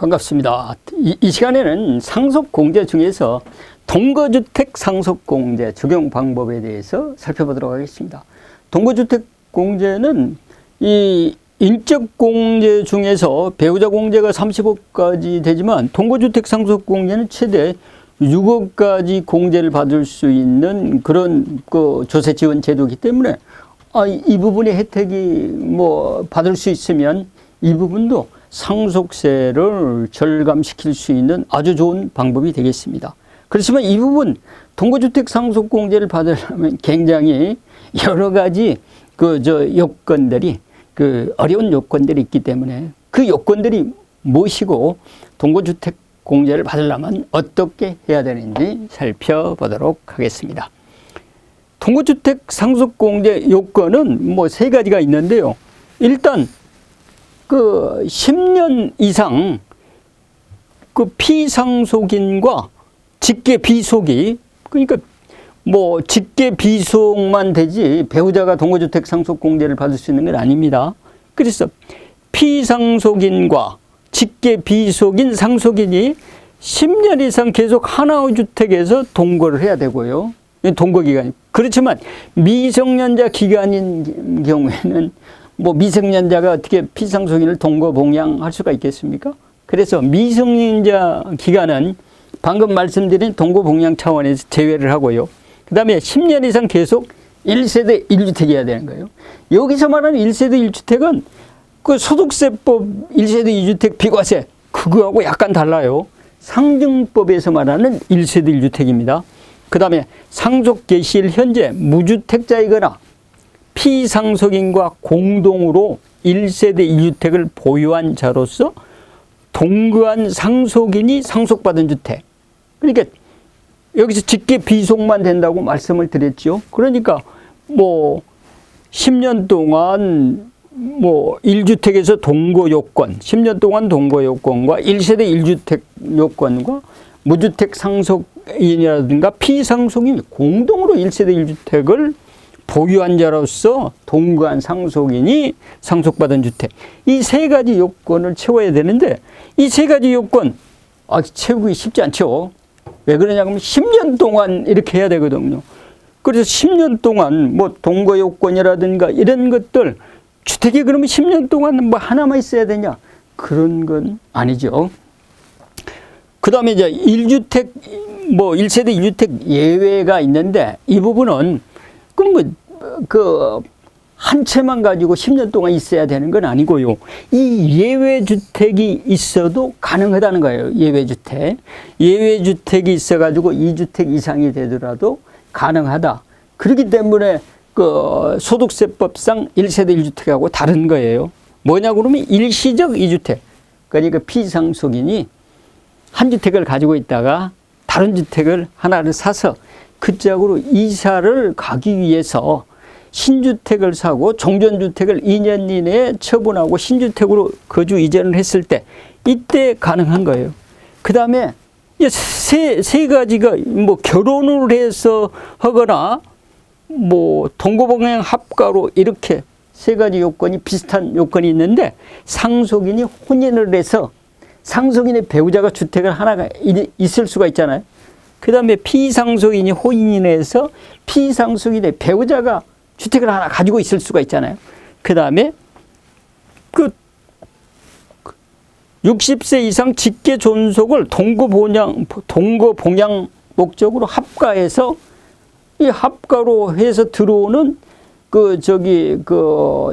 반갑습니다. 이 시간에는 상속공제 중에서 동거주택 상속공제 적용 방법에 대해서 살펴보도록 하겠습니다. 동거주택 공제는 이 인적공제 중에서 배우자 공제가 30억까지 되지만 동거주택 상속공제는 최대 6억까지 공제를 받을 수 있는 그런 조세 지원 제도이기 때문에 이 부분의 혜택이 받을 수 있으면 이 부분도 상속세를 절감시킬 수 있는 아주 좋은 방법이 되겠습니다. 그렇지만 이 부분 동거주택 상속공제를 받으려면 굉장히 여러 가지 요건들이 어려운 요건들이 있기 때문에 그 요건들이 무엇이고 동거주택 공제를 받으려면 어떻게 해야 되는지 살펴보도록 하겠습니다. 동거주택 상속공제 요건은 세 가지가 있는데요. 일단 10년 이상 피상속인과 직계 비속이, 그러니까 직계 비속만 되지 배우자가 동거주택 상속공제를 받을 수 있는 건 아닙니다. 그래서 피상속인과 직계 비속인 상속인이 10년 이상 계속 하나의 주택에서 동거를 해야 되고요. 동거기간이. 그렇지만 미성년자 기간인 경우에는 미성년자가 어떻게 피상속인을 동거 봉양할 수가 있겠습니까? 그래서 미성년자 기간은 방금 말씀드린 동거 봉양 차원에서 제외를 하고요. 그 다음에 10년 이상 계속 1세대 1주택이어야 되는 거예요. 여기서 말하는 1세대 1주택은 소득세법 1세대 2주택 비과세 그거하고 약간 달라요. 상증법에서 말하는 1세대 1주택입니다. 그 다음에 상속 개시일 현재 무주택자이거나 피상속인과 공동으로 1세대 1주택을 보유한 자로서 동거한 상속인이 상속받은 주택. 그러니까 여기서 직계 비속만 된다고 말씀을 드렸죠. 그러니까 10년 동안 1주택에서 동거 요건, 10년 동안 동거 요건과 1세대 1주택 요건과 무주택 상속인이라든가 피상속인이 공동으로 1세대 1주택을 보유한 자로서 동거한 상속인이 상속받은 주택. 이 세 가지 요건을 채워야 되는데 이 세 가지 요건 채우기 쉽지 않죠. 왜 그러냐면 10년 동안 이렇게 해야 되거든요. 그래서 10년 동안 동거 요건이라든가 이런 것들 주택이 그러면 10년 동안 하나만 있어야 되냐? 그런 건 아니죠. 그 다음에 이제 1주택, 1세대 1주택 예외가 있는데 이 부분은 한 채만 가지고 10년 동안 있어야 되는 건 아니고요. 이 예외주택이 있어도 가능하다는 거예요. 예외주택. 예외주택이 있어가지고 2주택 이상이 되더라도 가능하다. 그렇기 때문에 소득세법상 1세대 1주택하고 다른 거예요. 뭐냐고 그러면 일시적 2주택. 그러니까 피상속인이 한 주택을 가지고 있다가 다른 주택을 하나를 사서 그 짝으로 이사를 가기 위해서 신주택을 사고 종전주택을 2년 이내에 처분하고 신주택으로 거주 이전을 했을 때 이때 가능한 거예요. 그 다음에 세 가지가 결혼을 해서 하거나 동거봉양 합가로 이렇게 세 가지 요건이 비슷한 요건이 있는데 상속인이 혼인을 해서 상속인의 배우자가 주택을 하나가 있을 수가 있잖아요. 그 다음에 피상속인이 혼인해서 피상속인의 배우자가 주택을 하나 가지고 있을 수가 있잖아요. 그 다음에 60세 이상 직계 존속을 동거 봉양 목적으로 합가해서 이 합가로 해서 들어오는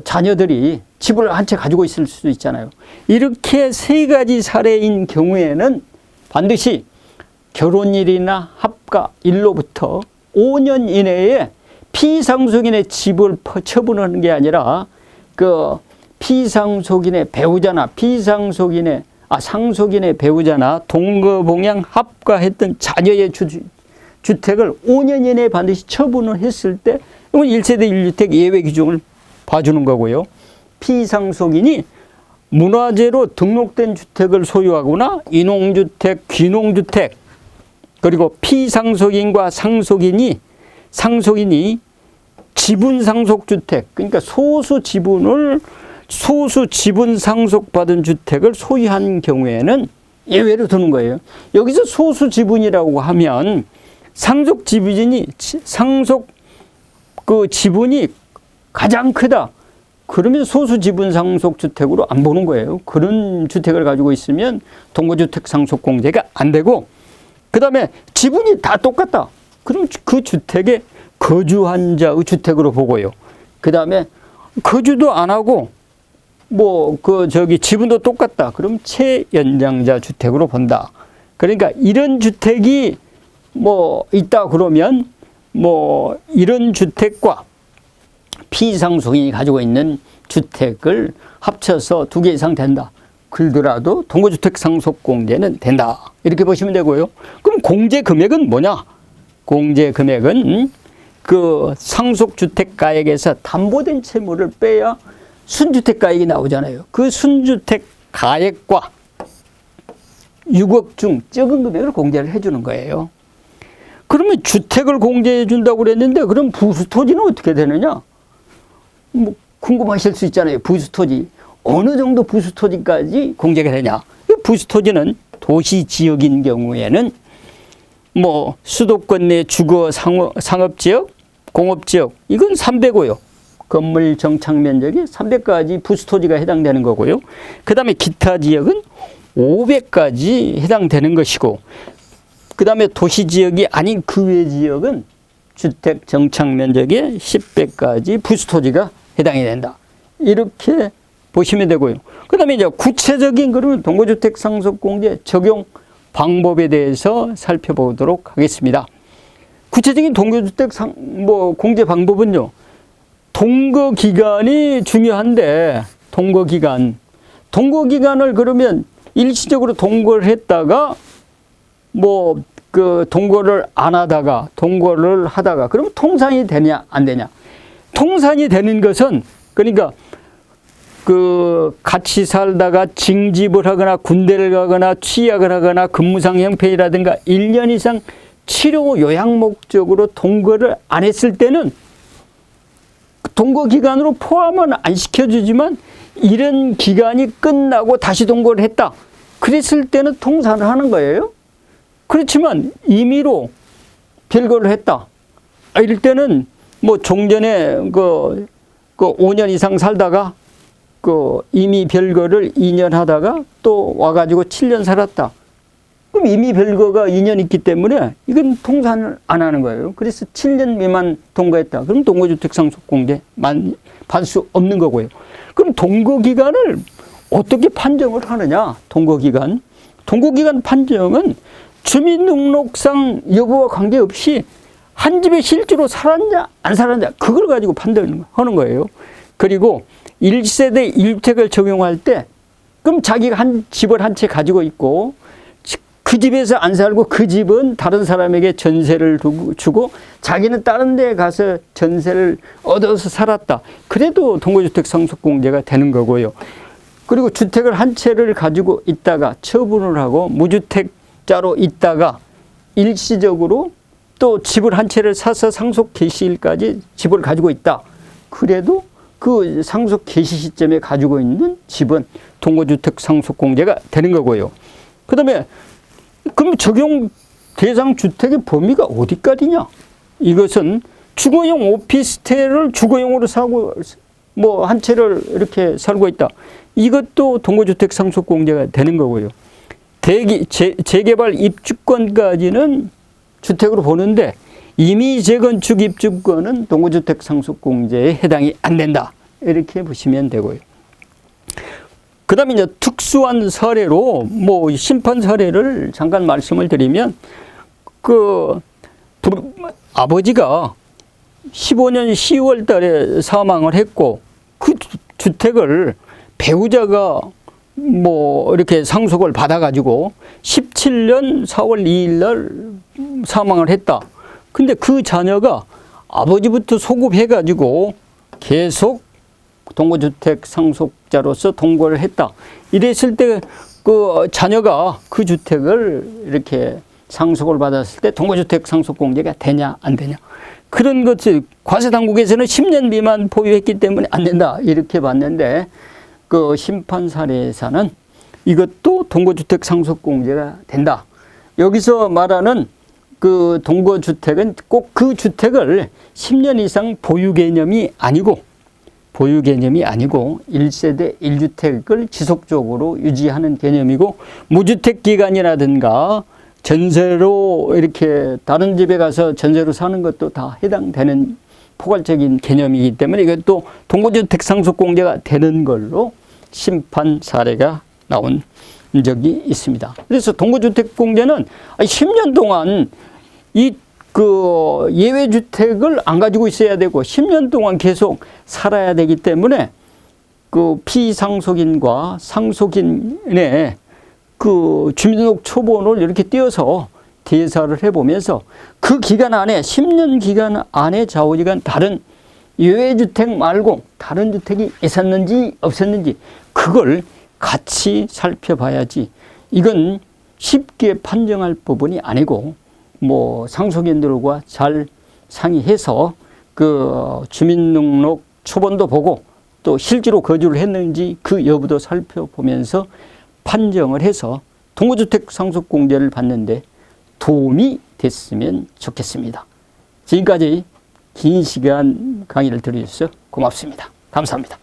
자녀들이 집을 한 채 가지고 있을 수도 있잖아요. 이렇게 세 가지 사례인 경우에는 반드시 결혼일이나 합가 일로부터 5년 이내에 피상속인의 집을 처분하는 게 아니라 피상속인의 배우자나 상속인의 배우자나 동거봉양 합가했던 자녀의 주택을 5년 이내에 반드시 처분을 했을 때 이건 1세대 1주택 예외 규정을 봐주는 거고요. 피상속인이 문화재로 등록된 주택을 소유하거나 인용주택, 귀농주택 그리고 피상속인과 상속인이 지분 상속주택, 그러니까 소수 지분 상속받은 주택을 소유한 경우에는 예외로 두는 거예요. 여기서 소수 지분이라고 하면 상속 그 지분이 가장 크다. 그러면 소수 지분 상속 주택으로 안 보는 거예요. 그런 주택을 가지고 있으면 동거주택 상속 공제가 안 되고, 그다음에 지분이 다 똑같다. 그럼 그 주택에 거주한 자의 주택으로 보고요. 그다음에 거주도 안 하고 지분도 똑같다. 그럼 채연장자 주택으로 본다. 그러니까 이런 주택이 있다 그러면 이런 주택과 피상속인이 가지고 있는 주택을 합쳐서 2개 이상 된다. 그러더라도 동거주택 상속공제는 된다. 이렇게 보시면 되고요. 그럼 공제 금액은 뭐냐? 공제 금액은 그 상속주택가액에서 담보된 채무를 빼야 순주택가액이 나오잖아요. 그 순주택가액과 6억 중 적은 금액을 공제를 해주는 거예요. 그러면 주택을 공제해 준다고 그랬는데 그럼 부수토지는 어떻게 되느냐? 궁금하실 수 있잖아요. 부수토지. 어느 정도 부수토지까지 공제가 되냐? 부수토지는 도시지역인 경우에는 수도권 내 주거 상업지역, 공업지역 이건 300호요. 건물 정착 면적이 300까지 부수토지가 해당되는 거고요. 그 다음에 기타 지역은 500까지 해당되는 것이고, 그 다음에 도시지역이 아닌 그 외 지역은 주택 정착 면적의 10배까지 부수토지가 해당이 된다. 이렇게 보시면 되고요. 그 다음에 이제 구체적인 그러면 동거주택 상속공제 적용 방법에 대해서 살펴보도록 하겠습니다. 구체적인 동거주택 공제 방법은요. 동거기간이 중요한데, 동거기간을 그러면 일시적으로 동거를 했다가 동거를 안 하다가 동거를 하다가 그러면 통산이 되냐 안 되냐? 통산이 되는 것은 그러니까 같이 살다가 징집을 하거나 군대를 가거나 취약을 하거나 근무상 형편이라든가 1년 이상 치료 요양 목적으로 동거를 안 했을 때는 동거기간으로 포함은 안 시켜주지만 이런 기간이 끝나고 다시 동거를 했다. 그랬을 때는 통산을 하는 거예요. 그렇지만 임의로 별거를 했다. 이럴 때는 종전에 5년 이상 살다가 임의 별거를 2년 하다가 또 와가지고 7년 살았다. 그럼 임의 별거가 2년 있기 때문에 이건 통산을 안 하는 거예요. 그래서 7년 미만 동거했다. 그럼 동거주택 상속공제 받을 수 없는 거고요. 그럼 동거기간을 어떻게 판정을 하느냐? 동거기간 판정은 주민등록상 여부와 관계없이 한 집에 실제로 살았냐 안 살았냐 그걸 가지고 판단하는 거예요. 그리고 1세대 1주택을 적용할 때 그럼 자기가 집을 한 채 가지고 있고 그 집에서 안 살고 그 집은 다른 사람에게 전세를 주고 자기는 다른 데 가서 전세를 얻어서 살았다. 그래도 동거주택 상속공제가 되는 거고요. 그리고 주택을 한 채를 가지고 있다가 처분을 하고 무주택자로 있다가 일시적으로 또 집을 한 채를 사서 상속 개시일까지 집을 가지고 있다. 그래도 그 상속 개시 시점에 가지고 있는 집은 동거주택 상속공제가 되는 거고요. 그 다음에 그럼 적용 대상 주택의 범위가 어디까지냐? 이것은 주거용 오피스텔을 주거용으로 사고 한 채를 이렇게 살고 있다. 이것도 동거주택 상속공제가 되는 거고요. 재개발 입주권까지는 주택으로 보는데 이미 재건축 입주권은 동거주택 상속공제에 해당이 안 된다. 이렇게 보시면 되고요. 그 다음에 이제 특수한 사례로 심판 사례를 잠깐 말씀을 드리면 아버지가 15년 10월 달에 사망을 했고 그 주택을 배우자가 이렇게 상속을 받아가지고 17년 4월 2일 날 사망을 했다. 근데 그 자녀가 아버지부터 소급해가지고 계속 동거주택 상속자로서 동거를 했다. 이랬을 때 그 자녀가 그 주택을 이렇게 상속을 받았을 때 동거주택 상속공제가 되냐 안 되냐. 그런 것을 과세당국에서는 10년 미만 보유했기 때문에 안 된다. 이렇게 봤는데 그 심판 사례에서는 이것도 동거주택 상속공제가 된다. 여기서 말하는 그 동거주택은 꼭 그 주택을 10년 이상 보유 개념이 아니고 1세대 1주택을 지속적으로 유지하는 개념이고, 무주택 기간이라든가 전세로 이렇게 다른 집에 가서 전세로 사는 것도 다 해당되는 포괄적인 개념이기 때문에 이것도 동거주택 상속공제가 되는 걸로 심판 사례가 나온 적이 있습니다. 그래서 동거주택 공제는 10년 동안 그 예외주택을 안 가지고 있어야 되고 10년 동안 계속 살아야 되기 때문에 그 피상속인과 상속인의 그 주민등록 초본을 이렇게 띄어서 대사를 해보면서 그 기간 안에 10년 기간 안에 좌우지간 다른 예외주택 말고 다른 주택이 있었는지 없었는지 그걸 같이 살펴봐야지, 이건 쉽게 판정할 부분이 아니고 뭐 상속인들과 잘 상의해서 그 주민등록 초본도 보고 또 실제로 거주를 했는지 그 여부도 살펴보면서 판정을 해서 동거주택 상속공제를 받는데 도움이 됐으면 좋겠습니다. 지금까지 긴 시간 강의를 들어주셔서 고맙습니다. 감사합니다.